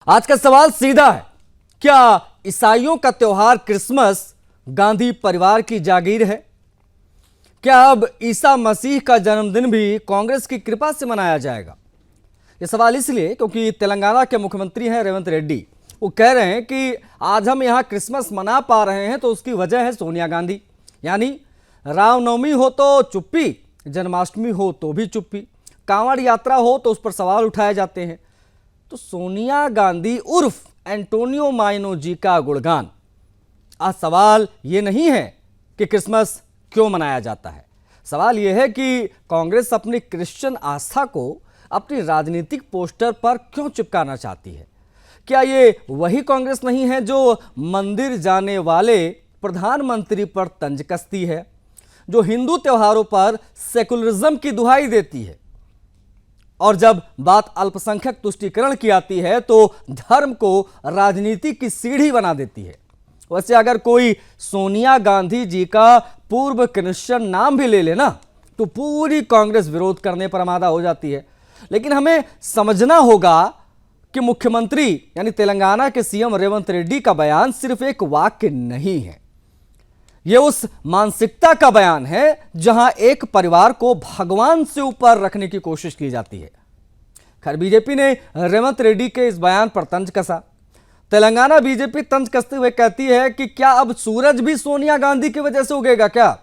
आज का सवाल सीधा है, क्या ईसाइयों का त्योहार क्रिसमस गांधी परिवार की जागीर है? क्या अब ईसा मसीह का जन्मदिन भी कांग्रेस की कृपा से मनाया जाएगा? यह सवाल इसलिए क्योंकि तेलंगाना के मुख्यमंत्री हैं रेवंत रेड्डी। वो कह रहे हैं कि आज हम यहां क्रिसमस मना पा रहे हैं तो उसकी वजह है सोनिया गांधी। यानी रामनवमी हो तो चुप्पी, जन्माष्टमी हो तो भी चुप्पी, कांवड़ यात्रा हो तो उस पर सवाल उठाए जाते हैं। तो सोनिया गांधी उर्फ एंटोनियो माइनो जी का गुणगान। आज सवाल ये नहीं है कि क्रिसमस क्यों मनाया जाता है, सवाल यह है कि कांग्रेस अपनी क्रिश्चियन आस्था को अपनी राजनीतिक पोस्टर पर क्यों चिपकाना चाहती है। क्या ये वही कांग्रेस नहीं है जो मंदिर जाने वाले प्रधानमंत्री पर तंज कसती है, जो हिंदू त्योहारों पर सेकुलरिज्म की दुहाई देती है, और जब बात अल्पसंख्यक तुष्टीकरण की आती है तो धर्म को राजनीति की सीढ़ी बना देती है। वैसे अगर कोई सोनिया गांधी जी का पूर्व क्रिश्चियन नाम भी ले लेना तो पूरी कांग्रेस विरोध करने पर आमादा हो जाती है। लेकिन हमें समझना होगा कि मुख्यमंत्री यानी तेलंगाना के सीएम रेवंत रेड्डी का बयान सिर्फ एक वाक्य नहीं है, यह उस मानसिकता का बयान है जहां एक परिवार को भगवान से ऊपर रखने की कोशिश की जाती है। खैर, बीजेपी ने रेवंत रेड्डी के इस बयान पर तंज कसा। तेलंगाना बीजेपी तंज कसते हुए कहती है कि क्या अब सूरज भी सोनिया गांधी की वजह से उगेगा क्या?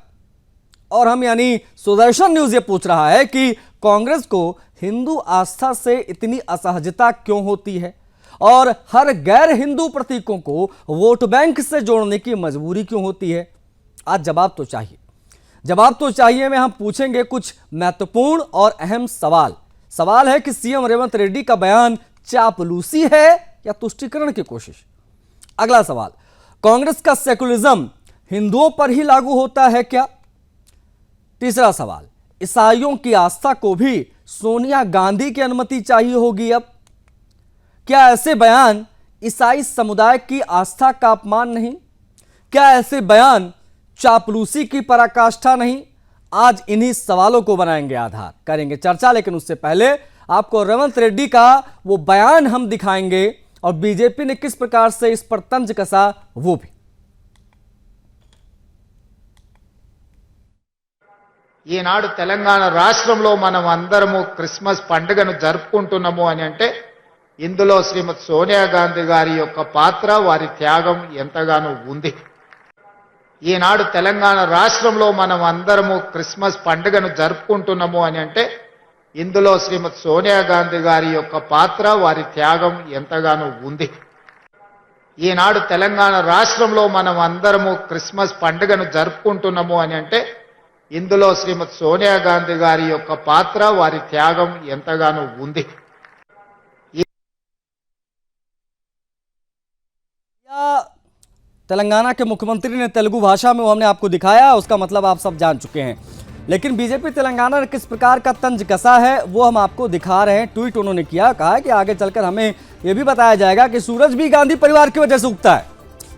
और हम यानी सुदर्शन न्यूज ये पूछ रहा है कि कांग्रेस को हिंदू आस्था से इतनी असहजता क्यों होती है और हर गैर हिंदू प्रतीकों को वोट बैंक से जोड़ने की मजबूरी क्यों होती है? आज जवाब तो चाहिए में हम पूछेंगे कुछ महत्वपूर्ण और अहम सवाल है कि सीएम रेवंत रेड्डी का बयान चापलूसी है या तुष्टीकरण की कोशिश। अगला सवाल, कांग्रेस का सेकुलरिज्म हिंदुओं पर ही लागू होता है क्या? तीसरा सवाल, ईसाइयों की आस्था को भी सोनिया गांधी की अनुमति चाहिए होगी अब? क्या ऐसे बयान ईसाई समुदाय की आस्था का अपमान नहीं? क्या ऐसे बयान चापलूसी की पराकाष्ठा नहीं? आज इन्हीं सवालों को बनाएंगे आधार, करेंगे चर्चा। लेकिन उससे पहले आपको रेवंत रेड्डी का वो बयान हम दिखाएंगे और बीजेपी ने किस प्रकार से इस पर तंज कसा वो भी। ఈనాడు తెలంగాణ రాష్ట్రంలో మనం అందరము క్రిస్మస్ పండుగను జరుపుకుంటున్నాము అని అంటే ఇందులో శ్రీమతి సోనియా గాంధీ గారి యొక్క పాత్ర, వారి త్యాగం ఎంతగానో ఉంది. ఈనాడు తెలంగాణ రాష్ట్రంలో మనం అందరము క్రిస్మస్ పండుగను జరుపుకుంటున్నాము అని అంటే ఇందులో శ్రీమతి సోనియా గాంధీ గారి యొక్క పాత్ర, వారి త్యాగం ఎంతగానో ఉంది. ఈనాడు తెలంగాణ రాష్ట్రంలో మనం అందరము క్రిస్మస్ పండుగను జరుపుకుంటున్నాము అని అంటే ఇందులో శ్రీమతి సోనియా గాంధీ గారి యొక్క పాత్ర, వారి త్యాగం ఎంతగానో ఉంది. तेलंगाना के मुख्यमंत्री ने तेलुगु भाषा में वो हमने आपको दिखाया, उसका मतलब आप सब जान चुके हैं। लेकिन बीजेपी तेलंगाना ने किस प्रकार का तंज कसा है वो हम आपको दिखा रहे हैं। ट्वीट उन्होंने किया, कहा कि आगे चलकर हमें यह भी बताया जाएगा कि सूरज भी गांधी परिवार की वजह से उगता है।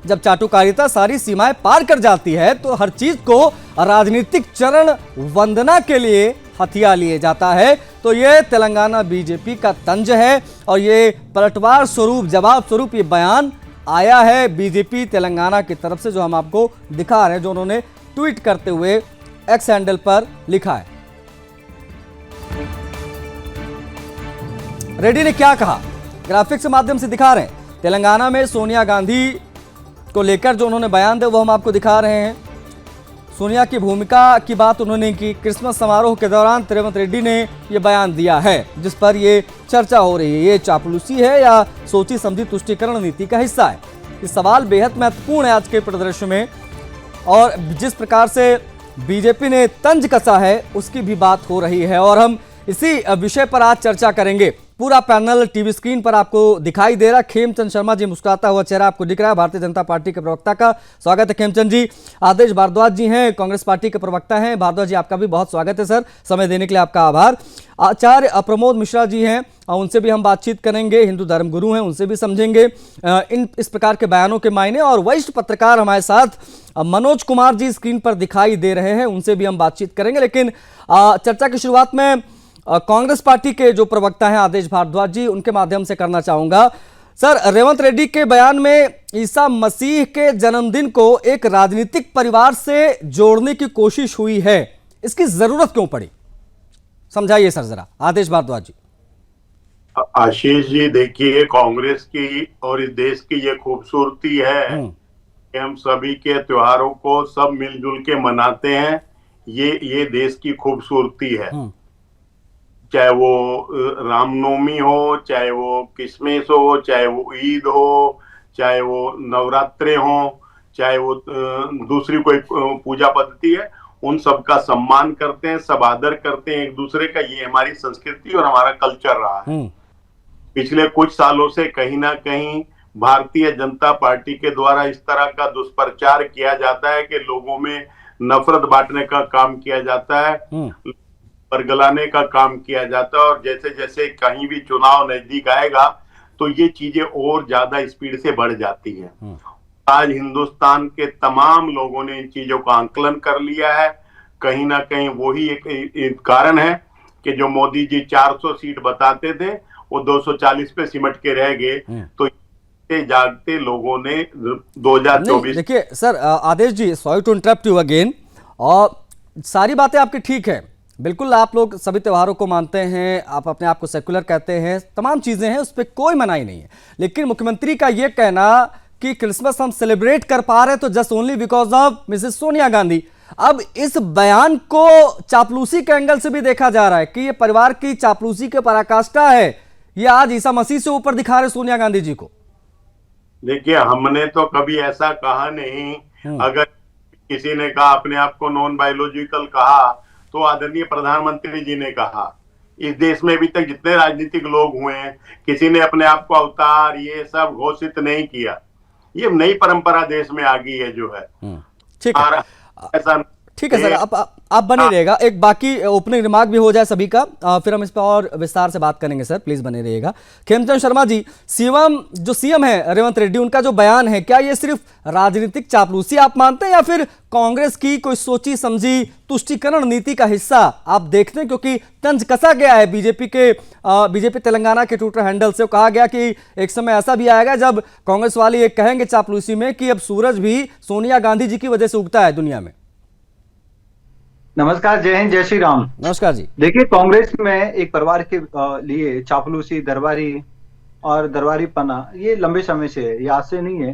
जब चाटुकारिता सारी सीमाएं पार कर जाती है तो हर चीज को राजनीतिक चरण वंदना के लिए हथिया लिए जाता है। तो ये तेलंगाना बीजेपी का तंज है और ये पलटवार स्वरूप, जवाब स्वरूप ये बयान आया है बीजेपी तेलंगाना की तरफ से, जो हम आपको दिखा रहे हैं, जो उन्होंने ट्वीट करते हुए एक्स हैंडल पर लिखा है। रेड्डी ने क्या कहा, ग्राफिक्स के माध्यम से दिखा रहे हैं। तेलंगाना में सोनिया गांधी को लेकर जो उन्होंने बयान दिया वो हम आपको दिखा रहे हैं। सोनिया की भूमिका की बात उन्होंने की। क्रिसमस समारोह के दौरान रेवंत रेड्डी ने यह बयान दिया है जिस पर यह चर्चा हो रही है। ये चापलूसी है या सोची समझी तुष्टीकरण नीति का हिस्सा है? ये सवाल बेहद महत्वपूर्ण है आज के परिदृश्य में, और जिस प्रकार से बीजेपी ने तंज कसा है उसकी भी बात हो रही है और हम इसी विषय पर आज चर्चा करेंगे। पूरा पैनल टीवी स्क्रीन पर आपको दिखाई दे रहा है। खेमचंद शर्मा जी, मुस्कुराता हुआ चेहरा आपको दिख रहा है, भारतीय जनता पार्टी के प्रवक्ता का स्वागत है खेमचंद जी। आदेश भारद्वाज जी हैं, कांग्रेस पार्टी के प्रवक्ता हैं। भारद्वाज जी, आपका भी बहुत स्वागत है सर, समय देने के लिए आपका आभार। आचार्य प्रमोद मिश्रा जी हैं, उनसे भी हम बातचीत करेंगे, हिंदू धर्मगुरु हैं, उनसे भी समझेंगे इस प्रकार के बयानों के मायने। और वरिष्ठ पत्रकार हमारे साथ मनोज कुमार जी स्क्रीन पर दिखाई दे रहे हैं, उनसे भी हम बातचीत करेंगे। लेकिन चर्चा की शुरुआत में कांग्रेस पार्टी के जो प्रवक्ता हैं आदेश भारद्वाज जी, उनके माध्यम से करना चाहूंगा। सर, रेवंत रेड्डी के बयान में ईसा मसीह के जन्मदिन को एक राजनीतिक परिवार से जोड़ने की कोशिश हुई है, इसकी जरूरत क्यों पड़ी? समझाइए सर जरा, आदेश भारद्वाज जी। आशीष जी, देखिए, कांग्रेस की और इस देश की ये खूबसूरती है कि हम सभी के त्योहारों को सब मिलजुल के मनाते हैं। ये देश की खूबसूरती है। चाहे वो रामनवमी हो, चाहे वो क्रिसमस हो, चाहे वो ईद हो, चाहे वो नवरात्रे हो, चाहे वो दूसरी कोई पूजा पद्धति है, उन सब का सम्मान करते हैं, सब आदर करते हैं एक दूसरे का। ये हमारी संस्कृति और हमारा कल्चर रहा है। पिछले कुछ सालों से कहीं ना कहीं भारतीय जनता पार्टी के द्वारा इस तरह का दुष्प्रचार किया जाता है कि लोगों में नफरत बांटने का काम किया जाता है, बरगलाने का काम किया जाता है, और जैसे जैसे कहीं भी चुनाव नजदीक आएगा तो ये चीजें और ज्यादा स्पीड से बढ़ जाती हैं। आज हिंदुस्तान के तमाम लोगों ने इन चीजों का आंकलन कर लिया है। कहीं ना कहीं वही एक कारण है कि जो मोदी जी 400 सीट बताते थे वो 240 पे सिमट के रह गए। तो जागते लोगों ने 2024। देखिए sir, Aadesh ji, sorry to interrupt you again, और सारी बातें आपकी ठीक है, बिल्कुल आप लोग सभी त्योहारों को मानते हैं, आप अपने आप को सेकुलर कहते हैं, तमाम चीजें हैं, उस पर कोई मनाही नहीं है। लेकिन मुख्यमंत्री का यह कहना कि क्रिसमस हम सेलिब्रेट कर पा रहे हैं तो just only because of Mrs Sonia Gandhi. अब इस बयान को चापलूसी के एंगल से भी देखा जा रहा है कि ये परिवार की चापलूसी के पराकाष्ठा है, ये आज ईसा मसीह से ऊपर दिखा रहे सोनिया गांधी जी को। देखिए, हमने तो कभी ऐसा कहा नहीं। अगर किसी ने कहा अपने आप को नॉन बायोलॉजिकल कहा तो आदरणीय प्रधानमंत्री जी ने कहा। इस देश में अभी तक जितने राजनीतिक लोग हुए हैं, किसी ने अपने आप को अवतार ये सब घोषित नहीं किया। ये नई परंपरा देश में आ गई है जो है। ठीक है, ऐसा ठीक है सर, आप बने रहिएगा, एक बाकी ओपनिंग रिमार्क भी हो जाए सभी का, फिर हम इस पर और विस्तार से बात करेंगे। सर प्लीज बने रहिएगा। खेमचंद शर्मा जी, जो सीएम है रेवंत रेड्डी, उनका जो बयान है, क्या ये सिर्फ राजनीतिक चापलूसी आप मानते हैं या फिर कांग्रेस की कोई सोची समझी तुष्टीकरण नीति का हिस्सा आप देखते हैं? क्योंकि तंज कसा गया है बीजेपी तेलंगाना के ट्विटर हैंडल से, कहा गया कि एक समय ऐसा भी आएगा जब कांग्रेस वाले ये कहेंगे चापलूसी में कि अब सूरज भी सोनिया गांधी जी की वजह से उगता है दुनिया में। नमस्कार, जय हिंद, जय श्री राम। नमस्कार जी। देखिए, कांग्रेस में एक परिवार के लिए चापलूसी, दरबारी पना ये लंबे समय से है, ये आज से नहीं है।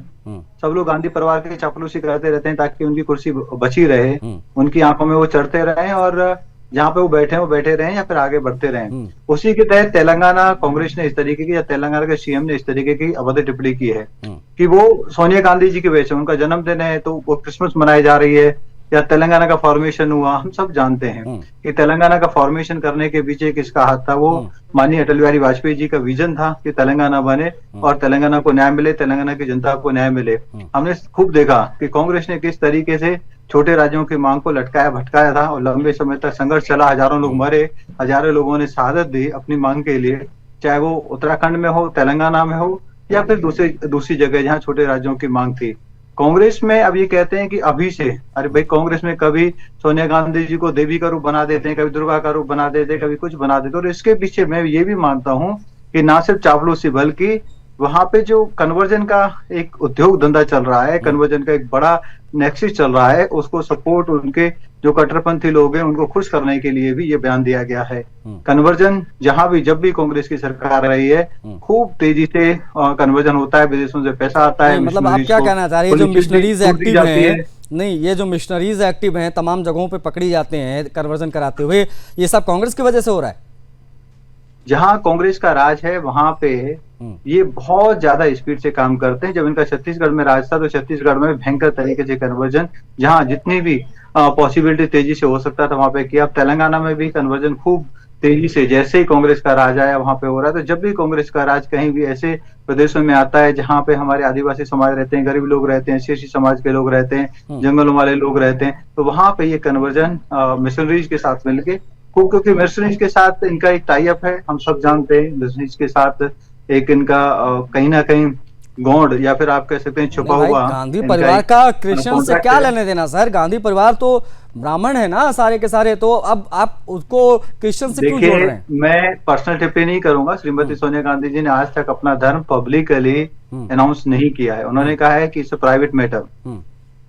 सब लोग गांधी परिवार की चापलूसी करते रहते हैं ताकि उनकी कुर्सी बची रहे, उनकी आंखों में वो चढ़ते रहें और जहाँ पे वो बैठे रहें या फिर आगे बढ़ते रहें। उसी के तहत तेलंगाना कांग्रेस ने इस तरीके की, या तेलंगाना के सीएम ने इस तरीके की अभद्र टिप्पणी की है कि वो सोनिया गांधी जी की वजह से, उनका जन्मदिन है तो वो क्रिसमस मनाई जा रही है, या तेलंगाना का फॉर्मेशन हुआ। हम सब जानते हैं कि तेलंगाना का फॉर्मेशन करने के पीछे किसका हाथ था। वो माननीय अटल बिहारी वाजपेयी जी का विजन था कि तेलंगाना बने और तेलंगाना को न्याय मिले, तेलंगाना की जनता को न्याय मिले। हमने खूब देखा कि कांग्रेस ने किस तरीके से छोटे राज्यों की मांग को लटकाया भटकाया था और लंबे समय तक संघर्ष चला, हजारों लोग मरे, हजारों लोगों ने शहादत दी अपनी मांग के लिए, चाहे वो उत्तराखंड में हो, तेलंगाना में हो या फिर दूसरी जगह जहाँ छोटे राज्यों की मांग थी। कांग्रेस में अब ये कहते हैं कि अभी से, अरे भाई, कांग्रेस में कभी सोनिया गांधी जी को देवी का रूप बना देते हैं, कभी दुर्गा का रूप बना देते हैं, कभी कुछ बना देते हैं। और इसके पीछे मैं ये भी मानता हूँ कि ना सिर्फ चापलूसी बल्कि वहां पे जो कन्वर्जन का एक उद्योग धंधा चल रहा है, कन्वर्जन का एक बड़ा नेक्सस चल रहा है, उसको सपोर्ट उनके जो कट्टरपंथी लोग हैं उनको खुश करने के लिए भी ये बयान दिया गया है। कन्वर्जन जब भी कांग्रेस की सरकार रही है, खूब तेजी से कन्वर्जन होता है, विदेशों से पैसा आता है। मतलब आप क्या कहना चाह रहे हैं, जो मिशनरीज एक्टिव हैं, नहीं, ये जो मिशनरीज एक्टिव हैं, तमाम जगहों पे पकड़ी जाते हैं कन्वर्जन कराते हुए, ये सब कांग्रेस की वजह से हो रहा है? जहां कांग्रेस का राज है वहां पे ये बहुत ज्यादा स्पीड से काम करते हैं। जब इनका छत्तीसगढ़ में राज था तो छत्तीसगढ़ में भयंकर तरीके से कन्वर्जन, जहां जितनी भी पॉसिबिलिटी तेजी से हो सकता था वहां पे किया। अब तेलंगाना में भी कन्वर्जन खूब तेजी से, जैसे ही कांग्रेस का राज आया वहां पे हो रहा है। तो जब भी कांग्रेस का राज कहीं भी ऐसे प्रदेशों में आता है जहां पे हमारे आदिवासी समाज रहते हैं, गरीब लोग रहते हैं, एससी समाज के लोग रहते हैं, जंगलों वाले लोग रहते हैं, तो वहां पे ये कन्वर्जन मिशनरीज के साथ मिलके, क्योंकि मिशनरीज के साथ इनका एक टाई अप है, हम सब जानते हैं। मिशनरीज के साथ एक इनका कहीं ना कहीं गौड़ या फिर आप कह सकते हैं छुपा नहीं भाई, हुआ गांधी इनका परिवार एक का क्रिश्चियन से कॉन्ट्रैक्ट क्या है। लेने देना सर? गांधी परिवार तो ब्राह्मण है ना सारे के सारे, तो अब आप उसको क्रिश्चियन से क्यों जोड़ देखिए, रहे हैं? मैं पर्सनल टिप्पणी नहीं करूंगा। श्रीमती सोनिया गांधी जी ने आज तक अपना धर्म पब्लिकली अनाउंस नहीं किया है। उन्होंने कहा है कि इट्स अ प्राइवेट मैटर, हम्म,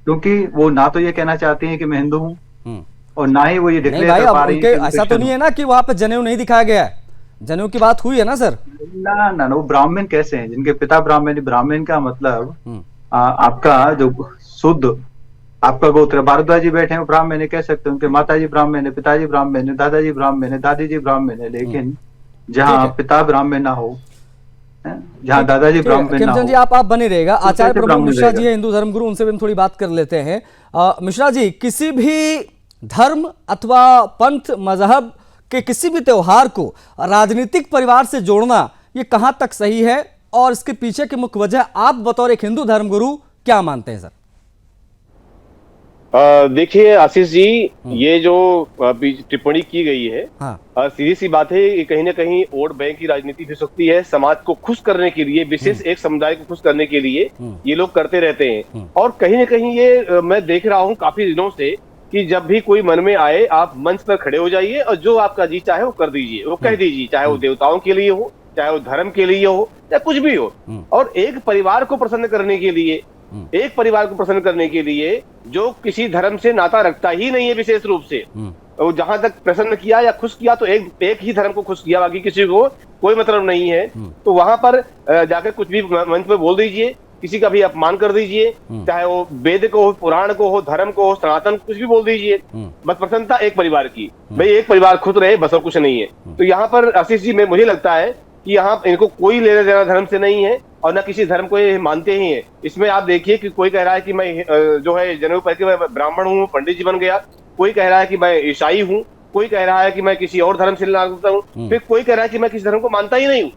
क्योंकि वो ना तो ये कहना चाहती हैं कि मैं हिंदू हूँ, हम्म। और ना ही वो ये नहीं डिक्लेयर भाई, कर अब पा रही उनके हैं कि मैं ऐसा तो क्रिश्चियन नहीं है हूँ। ना कि वहां पे जनेऊ नहीं दिखाया गया है? जनेऊ की बात हुई है ना सर? ना ना ना, वो ब्राह्मण कैसे हैं जिनके पिता ब्राह्मण? ब्राह्मण का मतलब हम्म, आपका जो शुद्ध आपका गोत्र, भारद्वाज जी बैठे हैं वो ब्राह्मण है, कह सकते हैं उनके माताजी ब्राह्मण है, पिताजी ब्राह्मण है, दादाजी ब्राह्मण है, दादी जी ब्राह्मण है। लेकिन ठीक जहाँ है। पिता ब्राह्मण ना हो, जहाँ दादाजी ठीक है, ब्राह्मण ना खिमचंद हो, जी आप बने रहेगा। तो आचार्य कैसे प्रमोद ब्राह्मण मिश्रा जी रहेगा? है हिंदू धर्मगुरु, उनसे भी हम थोड़ी बात कर लेते हैं। मिश्रा जी, किसी भी धर्म अथवा पंथ मजहब के किसी भी त्योहार को राजनीतिक परिवार से जोड़ना ये कहां तक सही है, और इसके पीछे की मुख्य वजह आप बतौर एक हिंदू धर्मगुरु क्या मानते हैं सर? देखिए आशीष जी, ये जो अभी टिप्पणी की गई है, हाँ। सीधी सी बात है, ये कहीं ना कहीं वोट बैंक की राजनीति हो सकती है। समाज को खुश करने के लिए, विशेष एक समुदाय को खुश करने के लिए ये लोग करते रहते हैं। और कहीं ना कहीं ये मैं देख रहा हूँ काफी दिनों से कि जब भी कोई मन में आए, आप मंच पर खड़े हो जाइए और जो आपका जी चाहे वो कर दीजिए, वो कह दीजिए, चाहे वो देवताओं के लिए हो, चाहे वो धर्म के लिए हो, या कुछ भी हो। और एक परिवार को प्रसन्न करने के लिए, एक परिवार को प्रसन्न करने के लिए जो किसी धर्म से नाता रखता ही नहीं है, विशेष रूप से वो जहां तक प्रसन्न किया या खुश किया तो एक ही धर्म को खुश किया, बाकी किसी को कोई मतलब नहीं है। तो वहां पर जाकर कुछ भी मंच पे बोल दीजिए, किसी का भी अपमान कर दीजिए, चाहे वो वेद को हो, पुराण को हो, धर्म को हो, सनातन, कुछ भी बोल दीजिए, बस प्रसन्नता एक परिवार की, भाई एक परिवार खुद रहे, बस और कुछ नहीं है। तो यहाँ पर आशीष जी, मुझे लगता है कि यहाँ इनको कोई लेना देना धर्म से नहीं है और न किसी धर्म को ये मानते ही हैं। इसमें आप देखिए कि कोई कह रहा है कि मैं जो है जनेऊ पहन के मैं ब्राह्मण हूँ, पंडित जी बन गया, कोई कह रहा है कि मैं ईसाई हूँ, कोई कह रहा है कि मैं किसी और धर्म से लगता हूँ, फिर कोई कह रहा है कि मैं किसी धर्म को मानता ही नहीं हूँ।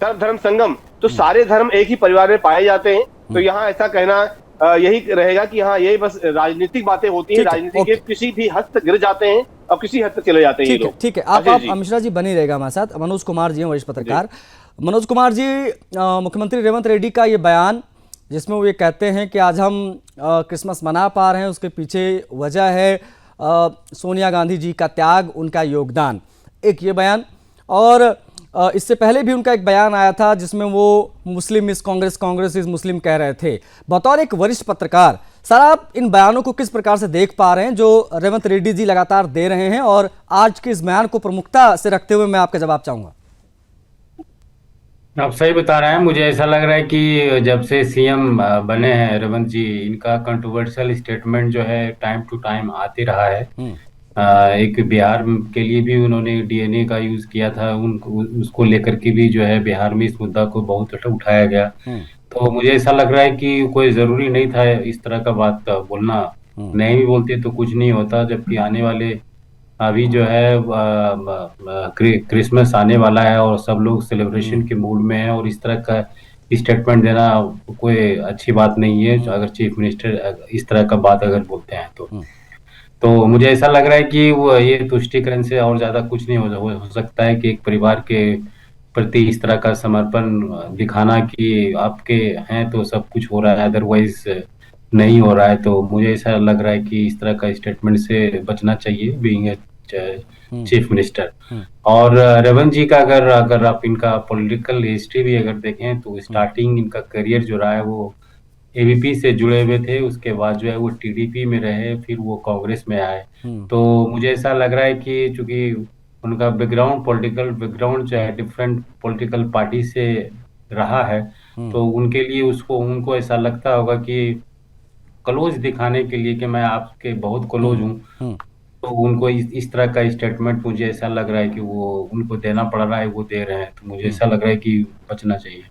सर्व धर्म संगम, तो सारे धर्म एक ही परिवार में पाए जाते हैं। तो यहाँ ऐसा कहना यही रहेगा कि हाँ, यही बस राजनीतिक बातें होती हैं, राजनीति के किसी भी हद तक गिर जाते हैं और किसी हद तक चले जाते हैं ये लोग। ठीक है, आप मिश्रा जी बने रहेगा हमारे साथ। मनोज कुमार जी हैं, वरिष्ठ पत्रकार। मनोज कुमार जी, मुख्यमंत्री रेवंत रेड्डी का ये बयान जिसमें वो ये कहते हैं कि आज हम क्रिसमस मना पा रहे हैं, उसके पीछे वजह है सोनिया गांधी जी का त्याग, उनका योगदान, एक ये बयान। और इससे पहले भी उनका एक बयान आया था जिसमें वो Muslim is Congress, Congress is Muslim कह रहे थे। बतौर एक वरिष्ठ पत्रकार सर, आप इन बयानों को किस प्रकार से देख पा रहे हैं जो रेवंत रेड्डी जी लगातार दे रहे हैं, और आज के इस बयान को प्रमुखता से रखते हुए मैं आपका जवाब चाहूंगा। आप सही बता रहे हैं। मुझे ऐसा लग रहा है कि जब से सीएम बने हैं रेवंत जी, इनका कंट्रोवर्शियल स्टेटमेंट जो है टाइम टू टाइम आते रहा है। एक बिहार के लिए भी उन्होंने डीएनए का यूज किया था, उसको लेकर के भी जो है बिहार में इस मुद्दा को बहुत उठाया गया। तो मुझे ऐसा लग रहा है कि कोई जरूरी नहीं था इस तरह का बात बोलना। नहीं भी बोलते तो कुछ नहीं होता, जबकि आने वाले अभी जो है क्रिसमस आने वाला है और सब लोग सेलिब्रेशन के मूड में है, और इस तरह का स्टेटमेंट देना कोई अच्छी बात नहीं है अगर चीफ मिनिस्टर इस तरह का बात अगर बोलते हैं तो मुझे ऐसा लग रहा है कि वो ये तुष्टीकरण से और ज्यादा कुछ नहीं हो सकता है कि एक परिवार के प्रति इस तरह का समर्पण दिखाना कि आपके हैं तो सब कुछ हो रहा है, अदरवाइज नहीं हो रहा है। तो मुझे ऐसा लग रहा है कि इस तरह का स्टेटमेंट से बचना चाहिए बीइंग ए चीफ मिनिस्टर। और रेवंत जी का अगर आप इनका पॉलिटिकल हिस्ट्री भी अगर देखें तो स्टार्टिंग इनका करियर जो रहा है वो एबीपी से जुड़े हुए थे, उसके बाद जो है वो टीडीपी में रहे, फिर वो कांग्रेस में आए। तो मुझे ऐसा लग रहा है कि चूंकि उनका बैकग्राउंड, पॉलिटिकल बैकग्राउंड जो है डिफरेंट पॉलिटिकल पार्टी से रहा है, तो उनके लिए उनको ऐसा लगता होगा कि क्लोज दिखाने के लिए कि मैं आपके बहुत क्लोज हूँ, तो उनको इस तरह का स्टेटमेंट मुझे ऐसा लग रहा है कि वो उनको देना पड़ रहा है, वो दे रहे हैं। तो मुझे ऐसा लग रहा है कि बचना चाहिए।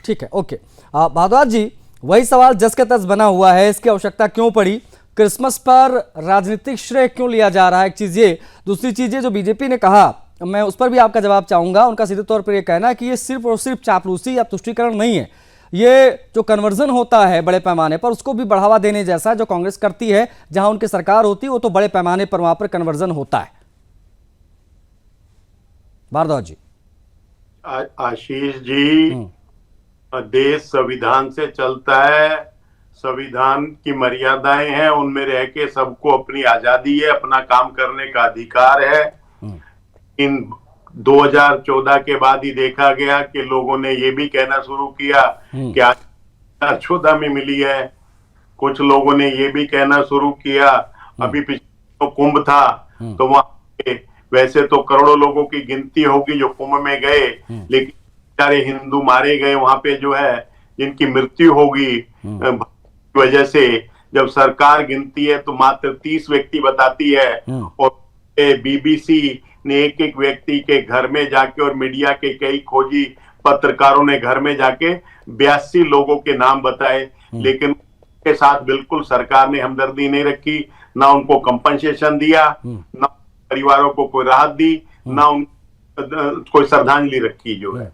ठीक है, ओके। भारद्वाज जी, वही सवाल जस के तस बना हुआ है, इसकी आवश्यकता क्यों पड़ी? क्रिसमस पर राजनीतिक श्रेय क्यों लिया जा रहा है? एक चीज ये, दूसरी चीज ये जो बीजेपी ने कहा, मैं उस पर भी आपका जवाब चाहूंगा। उनका सीधे तौर पर यह कहना है कि ये सिर्फ और सिर्फ चापलूसी या तुष्टीकरण नहीं है, ये जो कन्वर्जन होता है बड़े पैमाने पर उसको भी बढ़ावा देने जैसा जो कांग्रेस करती है, जहां उनकी सरकार होती है वो तो बड़े पैमाने पर वहां पर कन्वर्जन होता है। भारद्वाज जी। आशीष जी, देश संविधान से चलता है, संविधान की मर्यादाएं हैं, उनमें रह के सबको अपनी आजादी है, अपना काम करने का अधिकार है। इन 2014 के बाद ही देखा गया कि लोगों ने ये भी कहना शुरू किया कि 2014 में मिली है। कुछ लोगों ने ये भी कहना शुरू किया, अभी पिछले तो कुंभ था तो वहां वैसे तो करोड़ों लोगों की गिनती होगी जो कुंभ में गए, लेकिन सारे हिंदू मारे गए वहां पे, जो है जिनकी मृत्यु होगी वजह से। जब सरकार गिनती है तो मात्र 30 व्यक्ति बताती है, और बीबीसी ने एक एक व्यक्ति के घर में जाके और मीडिया के कई खोजी पत्रकारों ने घर में जाके 82 लोगों के नाम बताए, लेकिन के साथ बिल्कुल सरकार ने हमदर्दी नहीं रखी, ना उनको कंपनसेशन दिया, ना परिवारों को कोई राहत दी, ना उन कोई श्रद्धांजलि रखी जो है।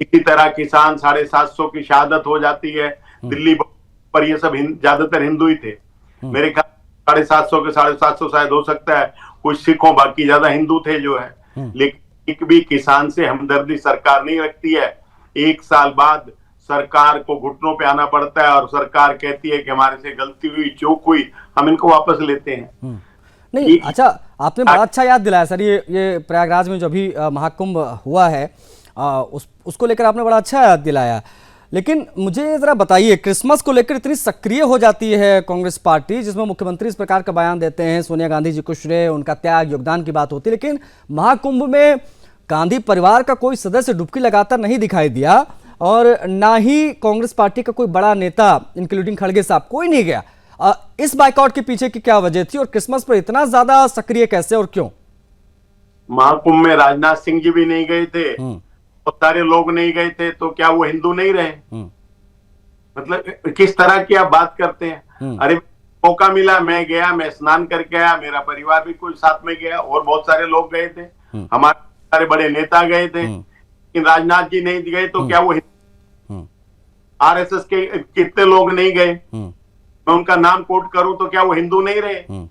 इसी तरह किसान 750 की शहादत हो जाती है दिल्ली पर, ये सब ज्यादातर हिंदू ही थे मेरे ख्याल, 750 के 750 शायद हो सकता है कुछ सिखों, बाकी ज्यादा हिंदू थे जो है। लेकिन एक भी किसान से हमदर्दी सरकार नहीं रखती है। एक साल बाद सरकार को घुटनों पे आना पड़ता है और सरकार कहती है कि हमारे से गलती हुई, चूक हुई, हम इनको वापस लेते हैं। नहीं, अच्छा, आपने बड़ा अच्छा याद दिलाया सर, ये प्रयागराज में जो अभी महाकुंभ हुआ है उसको लेकर आपने बड़ा अच्छा याद दिलाया। लेकिन मुझे जरा बताइए, क्रिसमस को लेकर इतनी सक्रिय हो जाती है कांग्रेस पार्टी, जिसमें मुख्यमंत्री इस प्रकार का बयान देते हैं, सोनिया गांधी जी को श्रेय, उनका त्याग, योगदान की बात होती है, लेकिन महाकुंभ में गांधी परिवार का कोई सदस्य डुबकी लगाता नहीं दिखाई दिया, और ना ही कांग्रेस पार्टी का कोई बड़ा नेता इंक्लूडिंग खड़गे साहब, कोई नहीं गया। इस बाइकआउट के पीछे की क्या वजह थी, और क्रिसमस पर इतना ज्यादा सक्रिय कैसे और क्यों? महाकुंभ में राजनाथ सिंह जी भी नहीं गए थे, बहुत सारे लोग नहीं गए थे, तो क्या वो हिंदू नहीं रहे? मतलब किस तरह की आप बात करते हैं? अरे मौका मिला, मैं गया, मैं स्नान करके आया, मेरा परिवार भी कुछ साथ में गया, और बहुत सारे लोग गए थे, हमारे सारे बड़े नेता गए थे, लेकिन राजनाथ जी नहीं गए, तो क्या वो आरएसएस के कितने लोग नहीं गए? मैं उनका नाम कोट करूं तो क्या वो हिंदू नहीं रहे?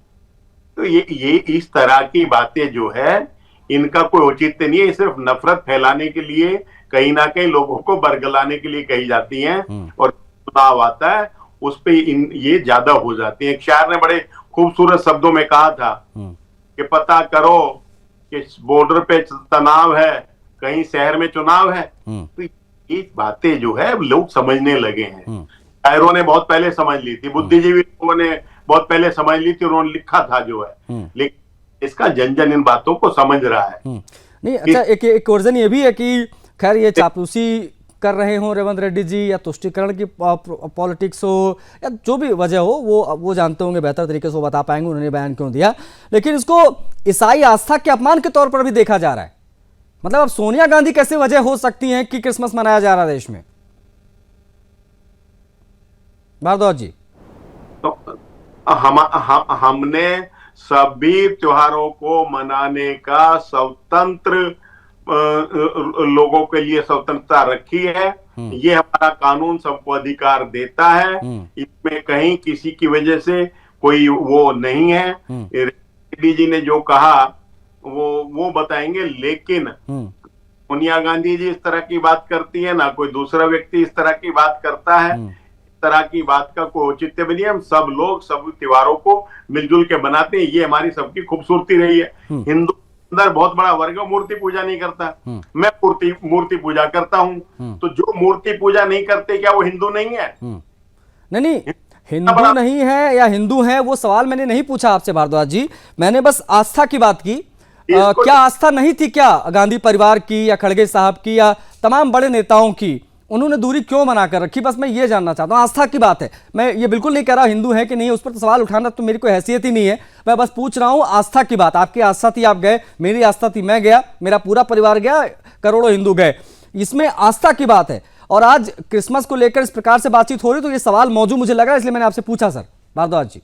तो ये इस तरह की बातें जो है, इनका कोई औचित्य नहीं है, ये सिर्फ नफरत फैलाने के लिए, कहीं ना कहीं लोगों को बरगलाने के लिए कही जाती हैं, और चुनाव आता है उस पे ये ज्यादा हो जाती है। एक शायर ने बड़े खूबसूरत शब्दों में कहा था कि पता करो कि बॉर्डर पे तनाव है, कहीं शहर में चुनाव है। तो ये बातें जो है लोग समझने लगे हैं। शायरों ने बहुत पहले समझ ली थी, बुद्धिजीवी लोगों ने बहुत पहले समझ ली थी, उन्होंने लिखा था जो है, लेकिन इसका जन जन इन बातों को समझ रहा है। नहीं, अच्छा, एक वर्जन ये भी है कि खैर ये चापलूसी कर रहे हो रेवंत रेड्डी जी, या तुष्टीकरण की पॉलिटिक्स हो, या जो भी वजह हो, वो जानते होंगे बेहतर तरीके से, वो बता पाएंगे उन्होंने बयान क्यों दिया। लेकिन इसको ईसाई आस्था के अपमान के तौर पर भी देखा जा रहा है। मतलब अब सोनिया गांधी कैसे वजह हो सकती हैं कि क्रिसमस मनाया जा रहा है देश में? भारद्वाज जी, तो हमने सभी त्योहारों को मनाने का स्वतंत्र लोगों के लिए स्वतंत्रता रखी है, ये हमारा कानून सबको अधिकार देता है, इसमें कहीं किसी की वजह से कोई वो नहीं है। रेड्डी जी ने जो कहा वो बताएंगे, लेकिन सोनिया गांधी जी इस तरह की बात करती है, ना कोई दूसरा व्यक्ति इस तरह की बात करता है। तरह की बात का कोई औचित्य भी नहीं। हम सब लोग सब त्योहारों को मिलजुल के बनाते हैं, ये हमारी सबकी खूबसूरती रही है। हिंदू अंदर बहुत बड़ा वर्ग मूर्ति पूजा नहीं करता, मैं मूर्ति पूजा करता हूं, तो जो मूर्ति पूजा नहीं करते क्या वो हिंदू नहीं है? नहीं, हिंदू नहीं है या हिंदू है, वो सवाल मैंने नहीं पूछा आपसे भारद्वाज जी, मैंने बस आस्था की बात की। क्या आस्था नहीं थी क्या गांधी परिवार की, या खड़गे साहब की, या तमाम बड़े नेताओं की? उन्होंने दूरी क्यों बना कर रखी? बस मैं ये जानना चाहता हूँ। आस्था की बात है, मैं ये बिल्कुल नहीं कह रहा हिंदू है कि नहीं, उस पर तो सवाल उठाना तो मेरी कोई हैसियत ही नहीं है। मैं बस पूछ रहा हूँ आस्था की बात। आपकी आस्था थी, आप गए, मेरी आस्था थी, मैं गया, मेरा पूरा परिवार गया, करोड़ों हिंदू गए, इसमें आस्था की बात है। और आज क्रिसमस को लेकर इस प्रकार से बातचीत हो रही, तो ये सवाल मौजूद मुझे लग रहा है, इसलिए मैंने आपसे पूछा। सर भारद्वाज जी,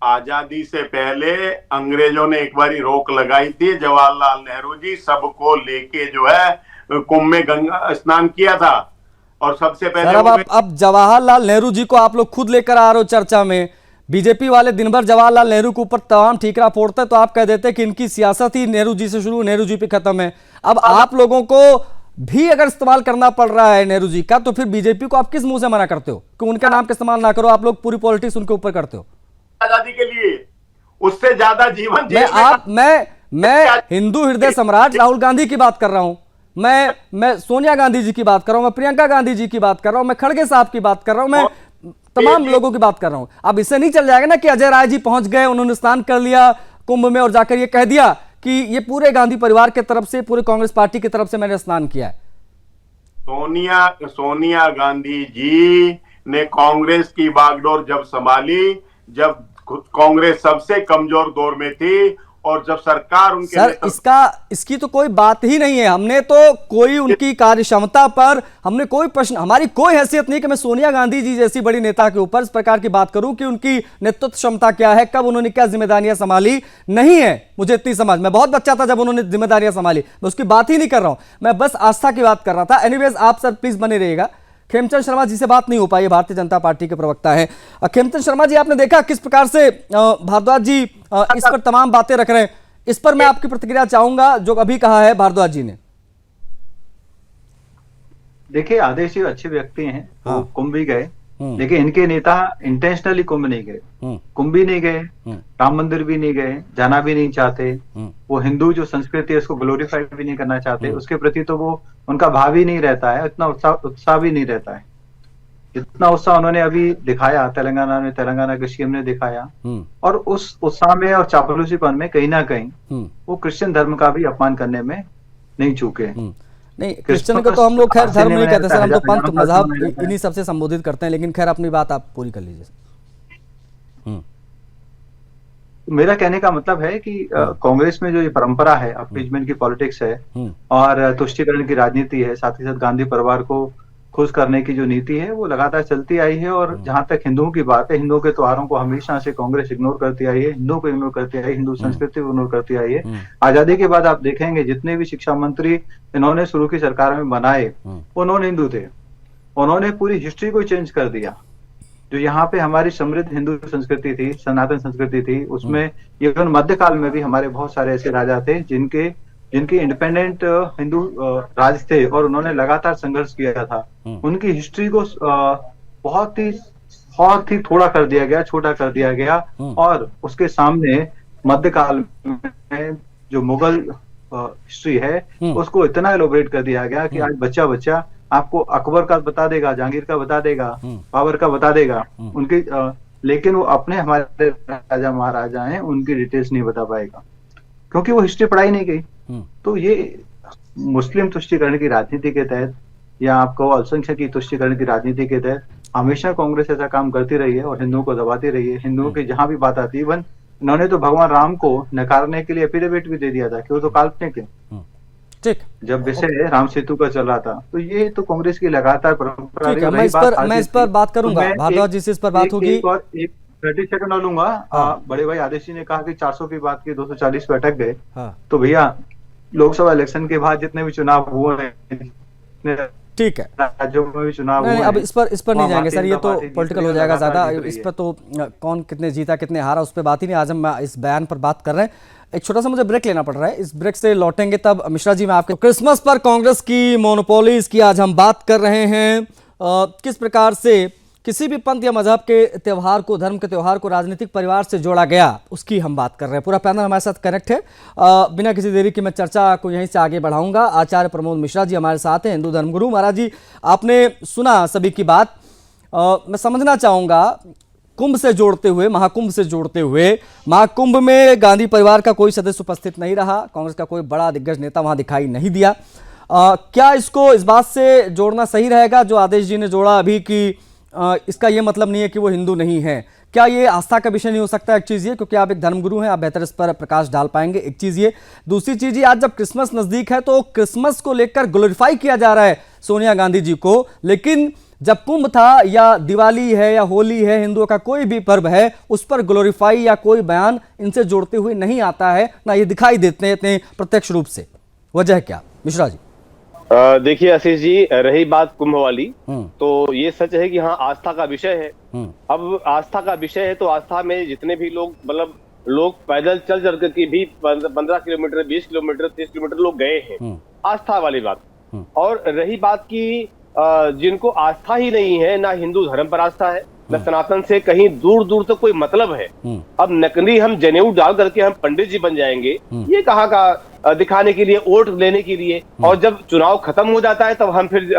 आजादी से पहले अंग्रेजों ने एक बारी रोक लगाई थी, जवाहरलाल नेहरू जी सबको लेके जो है कुंभ में गंगा स्नान किया था, और सबसे पहले अब जवाहरलाल नेहरू जी को आप लोग खुद लेकर आ रहे हो चर्चा में। बीजेपी वाले दिन भर जवाहरलाल नेहरू के ऊपर तमाम ठीकरा फोड़ते, तो आप कह देते कि इनकी सियासत ही नेहरू जी से शुरू, नेहरू जी पे खत्म है। अब आप लोगों को भी अगर इस्तेमाल करना पड़ रहा है नेहरू जी का, तो फिर बीजेपी को आप किस मुंह से मना करते हो कि उनका नाम का इस्तेमाल ना करो? आप लोग पूरी पॉलिटिक्स उनके ऊपर करते हो। आजादी के लिए उससे ज्यादा जीवन मैं हिंदू हृदय सम्राट राहुल गांधी की बात कर रहा हूं, मैं सोनिया गांधी जी की बात कर रहा हूं, मैं प्रियंका गांधी जी की बात कर रहा हूं, मैं खड़गे साहब की बात कर रहा हूं, मैं तमाम लोगों की बात कर रहा हूं। अब इससे नहीं चल जाएगा ना कि अजय राय जी पहुंच गए, उन्होंने स्नान कर लिया कुंभ में और जाकर ये कह दिया कि ये पूरे गांधी परिवार की तरफ से, पूरे कांग्रेस पार्टी की तरफ से मैंने स्नान किया है। सोनिया गांधी जी ने कांग्रेस की बागडोर जब संभाली, जब कांग्रेस सबसे कमजोर दौर में थी, और जब सरकार उनके सर इसकी तो कोई बात ही नहीं है। हमने तो कोई उनकी कार्य क्षमता पर हमने कोई प्रश्न, हमारी कोई हैसियत नहीं कि मैं सोनिया गांधी जी जैसी बड़ी नेता के ऊपर इस प्रकार की बात करूं कि उनकी नेतृत्व क्षमता क्या है, कब उन्होंने क्या जिम्मेदारियां संभाली। नहीं है मुझे इतनी समझ, मैं बहुत बच्चा था जब उन्होंने जिम्मेदारियां संभाली, मैं उसकी बात ही नहीं कर रहा हूं, मैं बस आस्था की बात कर रहा था। एनीवेज, आप सर प्लीज बने रहिएगा। खेमचंद शर्मा जी से बात नहीं हो पाई, भारतीय जनता पार्टी के प्रवक्ता हैं। खेमचंद शर्मा जी, आपने देखा किस प्रकार से भारद्वाज जी इस पर तमाम बातें रख रहे हैं, इस पर मैं आपकी प्रतिक्रिया चाहूंगा जो अभी कहा है भारद्वाज जी ने। देखिए, आदेश जी अच्छे व्यक्ति हैं, हाँ। वो कुंभ भी गए, लेकिन इनके नेता इंटेंशनली कुंभ नहीं गए, कुंभ भी नहीं गए, राम मंदिर भी नहीं गए, जाना भी नहीं चाहते। वो हिंदू जो संस्कृति है उसको ग्लोरीफाई भी नहीं करना चाहते, उसके प्रति तो वो उनका भाव ही नहीं रहता है, इतना उत्साह भी नहीं रहता है। इतना उत्साह उन्होंने अभी दिखाया तेलंगाना में, तेलंगाना के सीएम ने दिखाया, और उस उत्साह में और चापलूसीपन में कहीं ना कहीं वो क्रिश्चियन धर्म का भी अपमान करने में नहीं चूके। नहीं, क्रिश्चियन को तो हम लोग खैर धर्म नहीं कहते सर, हम तो पंथ मजहब इन्हीं सबसे संबोधित करते हैं, लेकिन खैर अपनी बात आप पूरी कर लीजिए। मेरा कहने का मतलब है कि कांग्रेस में जो ये परंपरा है, अपीजमेंट की पॉलिटिक्स है और तुष्टीकरण की राजनीति है, साथ ही साथ गांधी परिवार को खुश करने की जो नीति है वो लगातार चलती आई है। और जहां तक हिंदुओं की बात है, हिंदुओं के त्योहारों को हमेशा से कांग्रेस इग्नोर करती आई है, हिंदुओं को इग्नोर करती आई है, हिंदू संस्कृति को इग्नोर करती आई है। आजादी के बाद आप देखेंगे जितने भी शिक्षा मंत्री इन्होंने शुरू की सरकार में बनाए, उन्होंने हिंदू थे, उन्होंने पूरी हिस्ट्री को चेंज कर दिया। जो यहाँ पे हमारी समृद्ध हिंदू संस्कृति थी, सनातन संस्कृति थी, उसमें इवन मध्यकाल में भी हमारे बहुत सारे ऐसे राजा थे जिनके इंडिपेंडेंट हिंदू राज थे और उन्होंने लगातार संघर्ष किया था। उनकी हिस्ट्री को बहुत ही थोड़ा कर दिया गया, छोटा कर दिया गया, और उसके सामने मध्यकाल में जो मुगल हिस्ट्री है उसको इतना एलोबरेट कर दिया गया कि आज बच्चा आपको अकबर का बता देगा, जहांगीर का बता देगा, बाबर का बता देगा उनके, लेकिन वो अपने हमारे राजा महाराजा हैं उनकी डिटेल्स नहीं बता पाएगा क्योंकि वो हिस्ट्री पढ़ाई नहीं गई। तो ये मुस्लिम तुष्टीकरण की राजनीति के तहत या आपको अल्पसंख्यक की तुष्टीकरण की राजनीति के तहत हमेशा कांग्रेस ऐसा काम करती रही है और हिंदुओं को दबाती रही है। हिंदुओं की जहां भी बात आती है, इवन इन्होंने तो भगवान राम को नकारने के लिए एफिडेविट भी दे दिया था कि वो तो काल्पनिक है, ठीक, जब विषय राम सेतु का चल रहा था। तो ये तो कांग्रेस की लगातार परंपरा है। मैं इस पर बात करूंगा, भारद्वाज जी से इस पर बात होगी। 30 सेकंड और लूंगा। बड़े भाई आदेश जी ने कहा कि 400 की बात की, 240 पे अटक गए। तो भैया लोकसभा इलेक्शन के बाद जितने भी चुनाव हुए हैं, ठीक है, राज्यों में भी चुनाव हुए, अब इस पर नहीं जाएंगे सर, ये तो पॉलिटिकल हो जाएगा ज्यादा। इस पर तो कौन कितने जीता कितने हारा उस पर बात ही नहीं, आज हम इस बयान पर बात कर रहे हैं। एक छोटा सा मुझे ब्रेक लेना पड़ रहा है, इस ब्रेक से लौटेंगे तब मिश्रा जी मैं आपके क्रिसमस पर कांग्रेस की मोनोपोलीज की आज हम बात कर रहे हैं। किस प्रकार से किसी भी पंथ या मजहब के त्यौहार को, धर्म के त्यौहार को राजनीतिक परिवार से जोड़ा गया, उसकी हम बात कर रहे हैं। पूरा पैनल हमारे साथ कनेक्ट है। बिना किसी देरी की मैं चर्चा को यहीं से आगे बढ़ाऊंगा। आचार्य प्रमोद मिश्रा जी हमारे साथ हैं, हिंदू धर्मगुरु। महाराज जी, आपने सुना सभी की बात। मैं समझना चाहूँगा कुंभ से जोड़ते हुए, महाकुंभ से जोड़ते हुए, महाकुंभ में गांधी परिवार का कोई सदस्य उपस्थित नहीं रहा, कांग्रेस का कोई बड़ा दिग्गज नेता वहाँ दिखाई नहीं दिया। क्या इसको इस बात से जोड़ना सही रहेगा जो आदेश जी ने जोड़ा अभी कि इसका ये मतलब नहीं है कि वो हिंदू नहीं है? क्या ये आस्था का विषय नहीं हो सकता? एक चीज़ ये, क्योंकि आप एक धर्मगुरु हैं, आप बेहतर इस पर प्रकाश डाल पाएंगे। एक चीज़ ये, दूसरी चीज़ ये, आज जब क्रिसमस नज़दीक है तो क्रिसमस को लेकर ग्लोरीफाई किया जा रहा है सोनिया गांधी जी को, लेकिन जब कुंभ था या दिवाली है या होली है, हिंदुओं का कोई भी पर्व है, उस पर ग्लोरीफाई या कोई बयान इनसे जोड़ते हुए नहीं आता है, ना ये दिखाई देते हैं प्रत्यक्ष रूप से। वजह क्या मिश्रा जी? देखिए आशीष जी, रही बात कुंभ वाली, तो ये सच है कि हाँ आस्था का विषय है। अब आस्था का विषय है तो आस्था में जितने भी लोग, मतलब लोग पैदल चल के भी 15 किलोमीटर, 20 किलोमीटर, 30 किलोमीटर लोग गए हैं, आस्था वाली बात। और रही बात की जिनको आस्था ही नहीं है, ना हिंदू धर्म पर आस्था है, न सनातन से कहीं दूर दूर तक कोई मतलब है। अब नकली हम जनेऊ डाल करके हम पंडित जी बन जाएंगे, ये कहाँ का दिखाने के लिए, वोट लेने के लिए। और जब चुनाव खत्म हो जाता है तब हम फिर